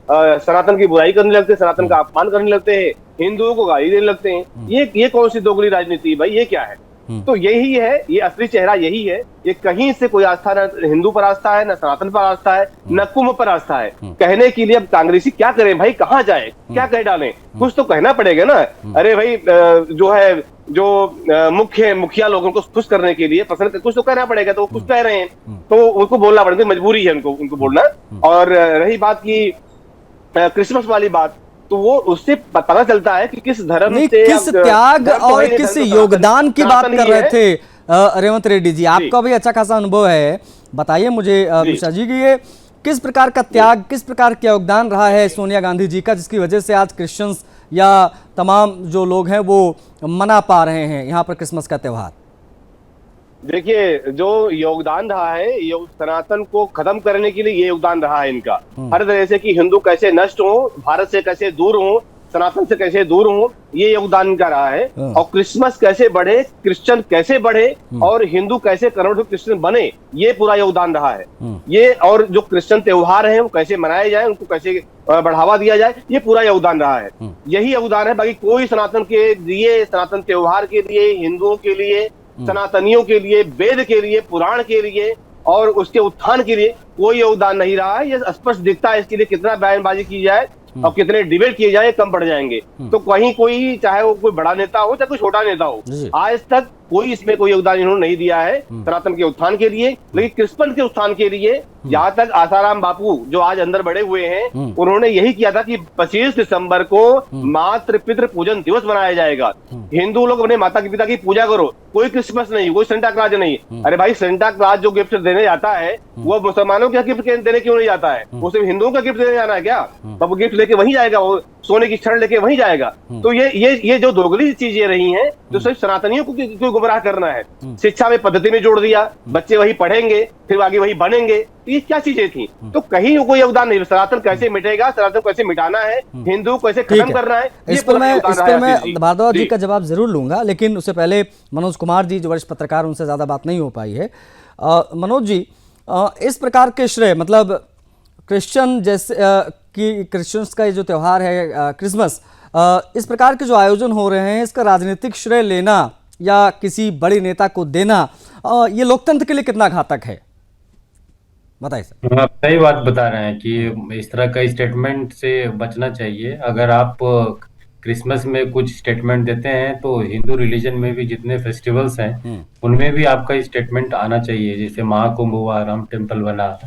सनातन की बुराई करने लगते हैं, सनातन का अपमान करने लगते हैं, हिंदुओं को गाली देने लगते हैं। ये कौन सी दोगली राजनीति है भाई, ये क्या है? तो यही है, ये असली चेहरा यही है। ये कहीं से कोई आस्था, न हिंदू पर आस्था है, न सनातन पर आस्था है, न कुंभ पर आस्था है। कहने के लिए अब कांग्रेसी क्या करें भाई, कहाँ जाए, क्या कह डालें? कुछ तो कहना पड़ेगा ना। अरे भाई जो मुखिया लोगों को खुश करने के लिए पसंद, कुछ तो कहना पड़ेगा, तो वो कुछ कह रहे हैं तो उनको बोलना पड़ेगा, मजबूरी है उनको बोलना। और रही बात की क्रिसमस वाली बात, तो वो उससे पता चलता है कि किस धर्म से, किस त्याग और किस योगदान की बात कर रहे थे रेवंत रेड्डी जी। आपका भी अच्छा खासा अनुभव है, बताइए मुझे मिश्रा जी कि ये किस प्रकार का त्याग, किस प्रकार का योगदान रहा है सोनिया गांधी जी का, जिसकी वजह से आज क्रिश्चियंस या तमाम जो लोग हैं वो मना पा रहे हैं यहाँ पर क्रिसमस का त्यौहार। देखिए, जो योगदान रहा है, सनातन को खत्म करने के लिए ये योगदान रहा है इनका, हर तरह से कि हिंदू कैसे नष्ट हो, भारत से कैसे दूर हो, सनातन से कैसे दूर हो, ये योगदान इनका रहा है। और क्रिसमस कैसे बढ़े, क्रिश्चियन कैसे बढ़े और हिंदू कैसे करोड़ों क्रिश्चियन बने, ये पूरा योगदान रहा है। ये और जो क्रिश्चियन त्योहार हैं वो कैसे मनाए जाए, उनको कैसे बढ़ावा दिया जाए, ये पूरा योगदान रहा है। यही योगदान है, बाकी कोई सनातन के लिए, सनातन त्योहार के लिए, हिंदुओं के लिए, सनातनियों के लिए, वेद के लिए, पुराण के लिए और उसके उत्थान के लिए कोई योगदान नहीं रहा है। ये स्पष्ट दिखता है। इसके लिए कितना बयानबाजी की जाए और कितने डिबेट किए जाए, कम पड़ जाएंगे। तो कहीं कोई, चाहे वो कोई बड़ा नेता हो चाहे कोई छोटा नेता हो, आज तक कोई इसमें कोई योगदान इन्होंने नहीं दिया है सनातन के उत्थान के लिए। लेकिन क्रिसमस के उत्थान के लिए जहां तक आसाराम बापू जो आज अंदर बढ़े हुए हैं, उन्होंने यही किया था कि 25 दिसंबर को मातृ पितृ पूजन दिवस मनाया जाएगा। हिंदू लोग अपने माता पिता की पूजा करो, कोई क्रिसमस नहीं, कोई सेंटा क्लॉज नहीं। अरे भाई, सेंटा क्लॉज जो गिफ्ट देने जाता है वो मुसलमानों का गिफ्ट देने क्यों नहीं जाता है? वो सिर्फ हिंदुओं का गिफ्ट देने जाना है क्या? तब वो गिफ्ट लेके वहीं जाएगा, वो सोने की छड़ लेके वहीं जाएगा। तो ये जो दोगली चीजें रही हैं, जो सिर्फ सनातनियों को गुमराह करना है। शिक्षा में पद्धति में जोड़ दिया, बच्चे वही पढ़ेंगे, फिर आगे वही बनेंगे, तो ये क्या चीजें थी? तो कहीं कोई योगदान नहीं। सनातन कैसे मिटेगा, सनातन कैसे मिटाना है, हिंदू कैसे खत्म करना है, इस पर मैं भारद्वाज जी का जवाब जरूर लूंगा, लेकिन उससे पहले मनोज कुमार जी जो वरिष्ठ पत्रकार, उनसे ज्यादा बात नहीं हो पाई है। मनोज जी, इस प्रकार के श्रेय, मतलब क्रिश्चियन जैसे कि क्रिश्चियंस का ये जो त्यौहार है क्रिसमस, इस प्रकार के जो आयोजन हो रहे हैं, इसका राजनीतिक श्रेय लेना या किसी बड़े नेता को देना, ये लोकतंत्र के लिए कितना घातक है, बताइए सर। आप सही बात बता रहे हैं कि इस तरह का स्टेटमेंट से बचना चाहिए। अगर आप क्रिसमस में कुछ स्टेटमेंट देते हैं तो हिंदू रिलीजन में भी जितने फेस्टिवल्स हैं उनमें भी आपका स्टेटमेंट आना चाहिए। जैसे महाकुंभ हुआ, राम टेम्पल बना,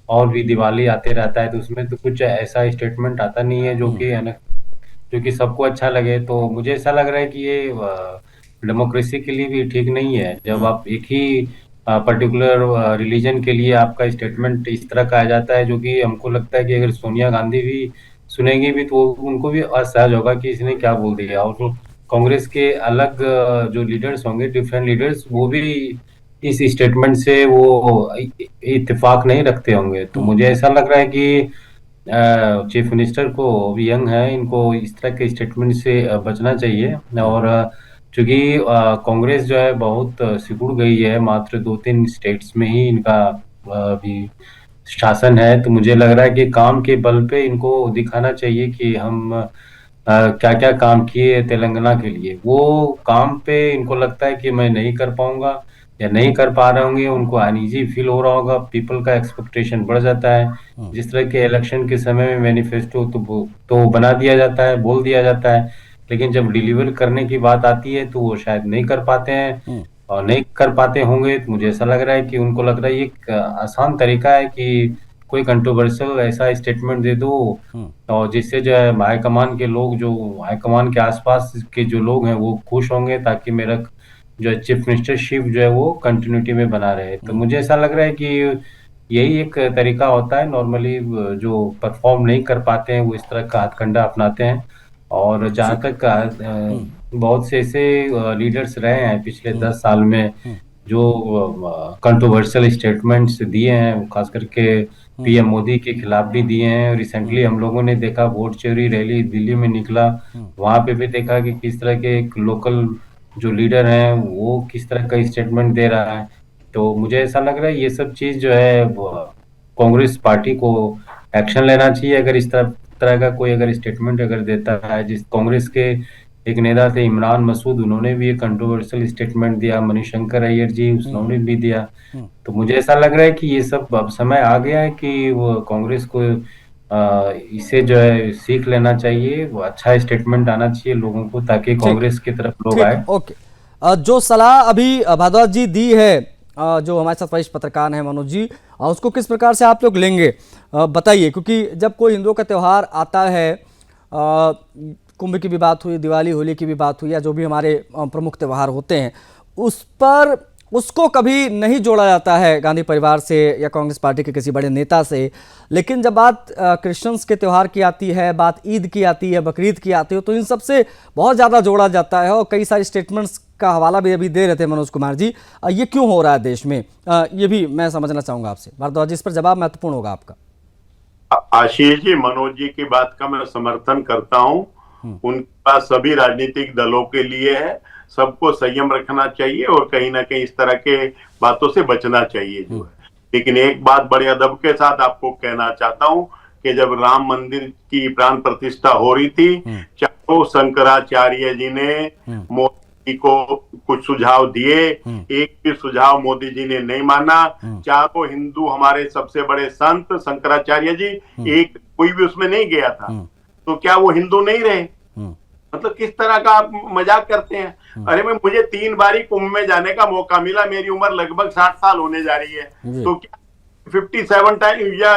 और भी दिवाली आते रहता है, तो उसमें तो कुछ ऐसा स्टेटमेंट आता नहीं है जो कि सबको अच्छा लगे। तो मुझे ऐसा लग रहा है कि ये डेमोक्रेसी के लिए भी ठीक नहीं है। जब आप एक ही पर्टिकुलर रिलीजन के लिए आपका स्टेटमेंट इस तरह का आ जाता है, जो कि हमको लगता है कि अगर सोनिया गांधी भी सुनेंगी भी तो उनको भी असहज होगा कि इसने क्या बोल दिया। और कांग्रेस के अलग जो लीडर्स होंगे, डिफरेंट लीडर्स, वो भी इस स्टेटमेंट से वो इत्तेफाक नहीं रखते होंगे। तो मुझे ऐसा लग रहा है कि चीफ मिनिस्टर को, भी यंग है, इनको इस तरह के स्टेटमेंट से बचना चाहिए। और चूंकि कांग्रेस जो है बहुत सिकुड़ गई है, मात्र 2-3 स्टेट्स में ही इनका भी शासन है, तो मुझे लग रहा है कि काम के बल पे इनको दिखाना चाहिए कि हम क्या क्या काम किए तेलंगाना के लिए। वो काम पे इनको लगता है कि मैं नहीं कर पाऊंगा या नहीं कर पा रहे होंगे, उनको अनईजी फील हो रहा होगा, पीपल का एक्सपेक्टेशन बढ़ जाता है। जिस तरह के इलेक्शन के समय में मैनिफेस्टो तो बना दिया जाता है, बोल दिया जाता है, लेकिन जब डिलीवर करने की बात आती है तो वो शायद नहीं कर पाते हैं और नहीं कर पाते होंगे। तो मुझे ऐसा लग रहा है कि उनको लग रहा है ये एक आसान तरीका है कि कोई कंट्रोवर्शियल ऐसा स्टेटमेंट दे दो और जिससे जो है हाईकमान के लोग, जो हाईकमान के आसपास के जो लोग हैं वो खुश होंगे, ताकि मेरा जो चीफ मिनिस्टरशिप जो है वो कंटिन्यूटी में बना रहे। तो मुझे ऐसा लग रहा है कि यही एक तरीका होता है। नॉर्मली जो परफॉर्म नहीं कर पाते हैं वो इस तरह का हथकंडा अपनाते हैं। और जहाँ तक बहुत से ऐसे लीडर्स रहे हैं पिछले 10 साल में जो कंट्रोवर्शियल स्टेटमेंट्स दिए हैं, खास करके पीएम मोदी के खिलाफ भी दिए हैं। रिसेंटली हम लोगों ने देखा वोट चोरी रैली दिल्ली में निकला, वहां पे भी देखा कि किस तरह के एक लोकल जो लीडर हैं वो किस तरह का स्टेटमेंट दे रहा है। तो मुझे ऐसा लग रहा है ये सब चीज जो है कांग्रेस पार्टी को एक्शन लेना चाहिए। अगर इस तरह का कोई अगर स्टेटमेंट अगर देता है, जिस कांग्रेस के एक नेता थे इमरान मसूद, उन्होंने भी एक कंट्रोवर्शियल स्टेटमेंट दिया, मणिशंकर अय्यर जी उन्होंने भी दिया। तो मुझे ऐसा लग रहा है कि ये सब अब समय आ गया है कि वो कांग्रेस को इसे जो है सीख लेना चाहिए, वो अच्छा स्टेटमेंट आना चाहिए लोगों को, ताकि कांग्रेस की तरफ लोग आए। ओके। जो सलाह अभी भारद्वाज जी दी है, जो हमारे साथ वरिष्ठ पत्रकार हैं मनोज जी, उसको किस प्रकार से आप लोग लेंगे बताइए, क्योंकि जब कोई हिंदुओं का त्यौहार आता है, कुंभ की भी बात हुई, दिवाली होली की भी बात हुई, या जो भी हमारे प्रमुख त्यौहार होते हैं, उस पर उसको कभी नहीं जोड़ा जाता है गांधी परिवार से या कांग्रेस पार्टी के किसी बड़े नेता से। लेकिन जब बात क्रिश्चियंस के त्यौहार की आती है, बात ईद की आती है, बकरीद की आती है, तो इन सब से बहुत ज़्यादा जोड़ा जाता है। और कई सारे स्टेटमेंट्स का हवाला भी अभी दे रहे थे मनोज कुमार जी। ये क्यों हो रहा है देश में, ये भी मैं समझना चाहूँगा आपसे। भारद्वाज जी, इस पर जवाब महत्वपूर्ण होगा आपका। आशीष जी, मनोज जी की बात का मैं समर्थन करता हूं। उनके पास सभी राजनीतिक दलों के लिए है, सबको संयम रखना चाहिए और कहीं ना कहीं इस तरह के बातों से बचना चाहिए जो है। लेकिन एक बात बड़े अदब के साथ आपको कहना चाहता हूं कि जब राम मंदिर की प्राण प्रतिष्ठा हो रही थी, चारों शंकराचार्य जी ने मोदी को कुछ सुझाव दिए, एक भी सुझाव मोदी जी ने नहीं माना। चारों हिंदू हमारे सबसे बड़े संत शंकराचार्य जी, एक कोई भी उसमें नहीं गया था। तो क्या वो हिंदू नहीं रहे? मतलब किस तरह का आप मजाक करते हैं। अरे मैं मुझे 3 बारी कुंभ में जाने का मौका मिला, मेरी उम्र लगभग 60 साल होने जा रही है। तो क्या 57 टाइम या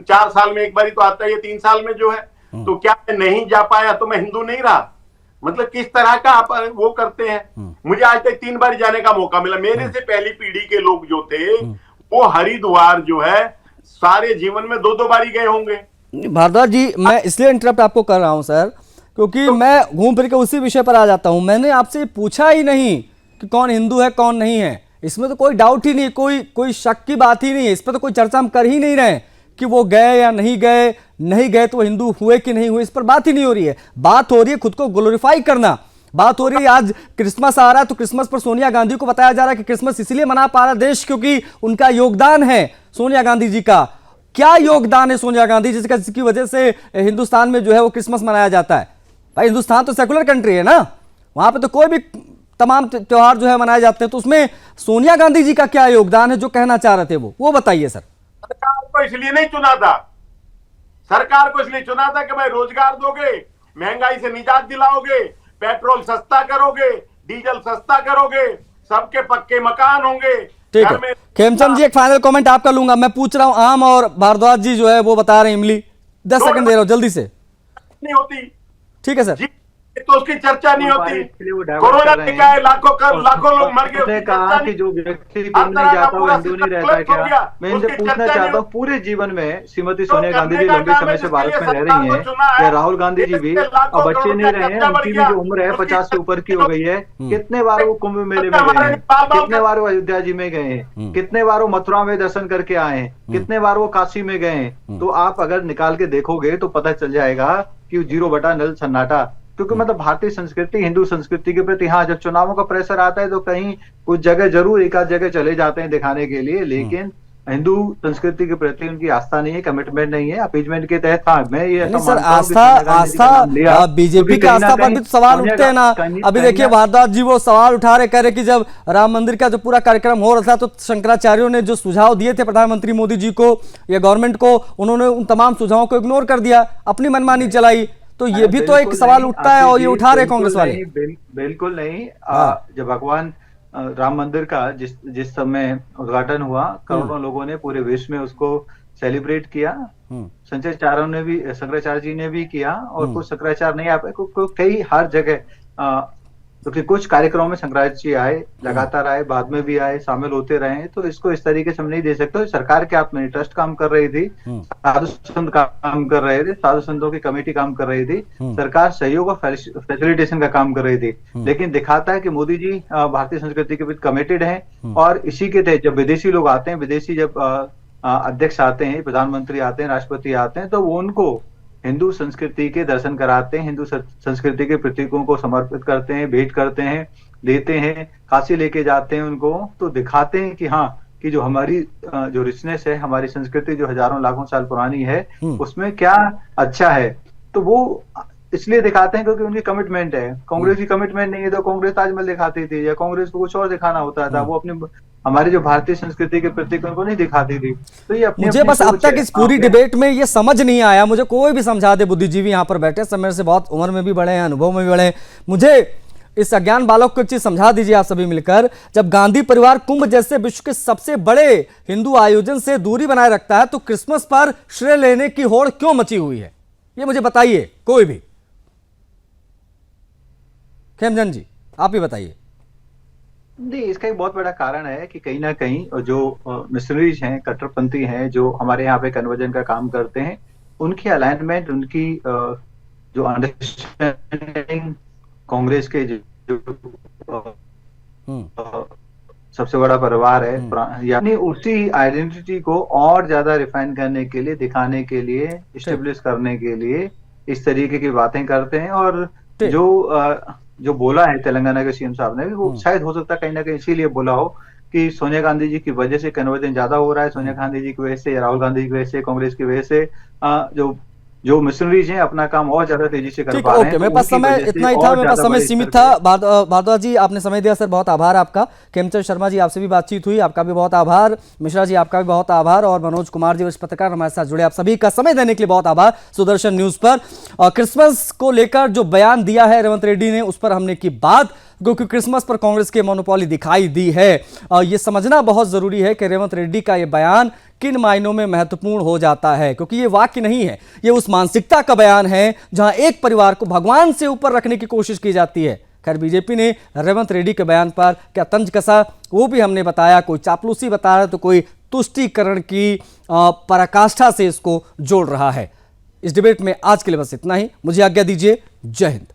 4 साल में एक बारी तो आता है, 3 साल में जो है, तो क्या मैं नहीं जा पाया तो मैं हिंदू नहीं रहा? मतलब किस तरह का आप वो करते हैं। मुझे आज तक 3 बार जाने का मौका मिला। मेरे से पहली पीढ़ी के लोग जो थे वो हरिद्वार जो है सारे जीवन में 2-2 बारी गए होंगे। भारद्वाज जी, मैं इसलिए इंटरप्ट आपको कर रहा हूं सर, क्योंकि मैं घूम फिर के उसी विषय पर आ जाता हूं। मैंने आपसे पूछा ही नहीं कि कौन हिंदू है कौन नहीं है, इसमें तो कोई डाउट ही नहीं, कोई शक की बात ही नहीं है। इस पर तो कोई चर्चा हम कर ही नहीं रहे कि वो गए या नहीं गए, नहीं गए तो वो हिंदू हुए कि नहीं हुए, इस पर बात ही नहीं हो रही है। बात हो रही है खुद को ग्लोरीफाई करना, बात हो रही है आज क्रिसमस आ रहा है तो क्रिसमस पर सोनिया गांधी को बताया जा रहा है कि क्रिसमस इसलिए मना पा रहा देश क्योंकि उनका योगदान है। सोनिया गांधी जी का क्या योगदान है, सोनिया गांधी जिसकी वजह से हिंदुस्तान में जो है वो क्रिसमस मनाया जाता है। भाई हिंदुस्तान तो सेकुलर कंट्री है ना, वहां पे तो कोई भी तमाम त्योहार जो है मनाए जाते हैं। तो उसमें सोनिया गांधी जी का क्या योगदान है जो कहना चाह रहे थे वो बताइए सर। सरकार को इसलिए नहीं चुना था, सरकार को इसलिए चुना था कि भाई रोजगार दोगे, महंगाई से निजात दिलाओगे, पेट्रोल सस्ता करोगे, डीजल सस्ता करोगे, सबके पक्के मकान होंगे। ठीक है, खेमचंद जी एक फाइनल कमेंट आपका लूंगा। मैं पूछ रहा हूं आम, और भारद्वाज जी जो है वो बता रहे हैं इमली। 10 सेकंड दे रहा हूं जल्दी से। नहीं होती, ठीक है सर। तो उसकी चर्चा नहीं होती। कोरोना में क्या है, लाखों लोग मर गए। उसने कहा कि जो व्यक्ति कुंभ नहीं जाता वो हिंदू नहीं रहता क्या? मैं इनसे पूछना चाहता हूँ, पूरे जीवन में श्रीमती सोनिया गांधी जी लंबे समय से भारत में रह रही हैं, या राहुल गांधी जी भी, अब बच्चे नहीं रहे हैं, उनकी भी जो उम्र है 50 से ऊपर की हो गई है। कितने बार वो कुंभ मेले में गए हैं, कितने बार वो अयोध्या जी में गए हैं, कितने बार वो मथुरा में दर्शन करके आए हैं, कितने बार वो काशी में गए हैं। तो आप अगर निकाल के देखोगे तो पता चल जाएगा कि 0/0 सन्नाटा। क्योंकि मतलब भारतीय संस्कृति, हिंदू संस्कृति के प्रति, हाँ जब चुनावों का प्रेशर आता है तो कहीं कुछ जगह जरूर एक आध जगह चले जाते हैं दिखाने के लिए, लेकिन हिंदू संस्कृति के प्रति उनकी आस्था नहीं है, कमिटमेंट नहीं है। अपीजमेंट के तहत हाँ मैं ये सर आस्था बीजेपी का आस्था पर भी सवाल उठते हैं ना। अभी देखिए भारद्वाज जी वो सवाल उठा रहे, कह रहे कि जब राम मंदिर का जो पूरा कार्यक्रम हो रहा था तो शंकराचार्यों ने जो सुझाव दिए थे प्रधानमंत्री मोदी जी को या गवर्नमेंट को, उन्होंने उन तमाम सुझावों को इग्नोर कर दिया, अपनी मनमानी चलाई। तो ये भी तो एक सवाल उठता है और ये उठा रहे कांग्रेस वाले। बिल्कुल नहीं। जब भगवान राम मंदिर का जिस समय उद्घाटन हुआ, करोड़ों लोगों ने पूरे विश्व में उसको सेलिब्रेट किया। शंकराचार्य जी ने भी किया, और कुछ शंकराचार्य नहीं, आप कई हर जगह क्योंकि कुछ कार्यक्रमों में शंकराचार्य जी आए, लगातार आए, बाद में भी आए, शामिल होते रहे, तो इसको इस तरीके से हम नहीं दे सकते। सरकार के हाथ में ट्रस्ट काम कर रही थी, साधु संत काम कर रहे थे, साधु संतों की कमेटी काम कर रही थी, सरकार सहयोग और फैसिलिटेशन का काम कर रही थी। लेकिन दिखाता है कि मोदी जी भारतीय संस्कृति के प्रति कमिटेड हैं, और इसी के तहत जब विदेशी लोग आते हैं, विदेशी जब अध्यक्ष आते हैं, प्रधानमंत्री आते हैं, राष्ट्रपति आते हैं, तो वो उनको हिंदू संस्कृति के दर्शन कराते हैं, हिंदू संस्कृति के प्रतीकों को समर्पित करते हैं, भेंट करते हैं, देते हैं, काशी लेके जाते हैं उनको, तो दिखाते हैं कि हाँ, कि जो हमारी जो रिचनेस है, हमारी संस्कृति जो हजारों लाखों साल पुरानी है, उसमें क्या अच्छा है। तो वो इसलिए दिखाते हैं क्योंकि उनकी कमिटमेंट है। कांग्रेस की कमिटमेंट नहीं है तो कांग्रेस ताजमहल दिखाती थी, या कांग्रेस को कुछ और दिखाना होता था, वो अपने हमारी जो भारतीय संस्कृति के प्रतीक उनको नहीं दिखाती थी। तो ये मुझे बस अब तक इस पूरी डिबेट में ये समझ नहीं आया, मुझे कोई भी समझा दे, बुद्धिजीवी यहाँ पर बैठे समय से बहुत उम्र में भी बड़े हैं, अनुभव में भी बड़े हैं, मुझे इस अज्ञान बालक को एक चीज समझा दीजिए आप सभी मिलकर। जब गांधी परिवार कुंभ जैसे विश्व के सबसे बड़े हिंदू आयोजन से दूरी बनाए रखता है, तो क्रिसमस पर श्रेय लेने की होड़ क्यों मची हुई है, ये मुझे बताइए कोई भी। खेमचंद जी आप ही बताइए। नहीं, इसका एक बहुत बड़ा कारण है कि कहीं ना कहीं जो मिशनरीज हैं, कट्टरपंथी हैं, जो हमारे यहाँ पे कन्वर्जन का काम करते हैं, उनकी अलाइनमेंट, उनकी जो अंडरस्टैंडिंग कांग्रेस के जो सबसे बड़ा परिवार है, यानी उसी आइडेंटिटी को और ज्यादा रिफाइन करने के लिए, दिखाने के लिए, इस्टेब्लिश करने के लिए इस तरीके की बातें करते हैं। और जो बोला है तेलंगाना के सीएम साहब ने भी, वो शायद हो सकता है कहीं ना कहीं इसीलिए बोला हो कि सोनिया गांधी जी की वजह से कन्वर्जन ज्यादा हो रहा है, सोनिया गांधी जी की वजह से, राहुल गांधी जी की वजह से, कांग्रेस की वजह से जो मिशनरीज हैं अपना काम और ज्यादा तेजी से कर पा रहे हैं। ओके, मेरे पास समय इतना ही था, मेरे पास समय सीमित था। भारद्वाज जी आपने समय दिया सर, बहुत आभार आपका। खेमचंद शर्मा जी आपसे भी बातचीत हुई, आपका भी बहुत आभार। मिश्रा जी आपका भी बहुत आभार, और मनोज कुमार जी वरिष्ठ पत्रकार हमारे साथ जुड़े, आप सभी का समय देने के लिए बहुत आभार। सुदर्शन न्यूज पर क्रिसमस को लेकर जो बयान दिया है रेवंत रेड्डी ने, उस पर हमने की बात, क्योंकि क्रिसमस पर कांग्रेस की मोनोपोली दिखाई दी है। ये समझना बहुत जरूरी है कि रेवंत रेड्डी का ये बयान किन मायनों में महत्वपूर्ण हो जाता है, क्योंकि ये वाक्य नहीं है, ये उस मानसिकता का बयान है जहां एक परिवार को भगवान से ऊपर रखने की कोशिश की जाती है। खैर, बीजेपी ने रेवंत रेड्डी के बयान पर क्या तंज कसा वो भी हमने बताया, कोई चापलूसी बता रहा है तो कोई तुष्टीकरण की पराकाष्ठा से इसको जोड़ रहा है। इस डिबेट में आज के लिए बस इतना ही, मुझे आज्ञा दीजिए। जय हिंद।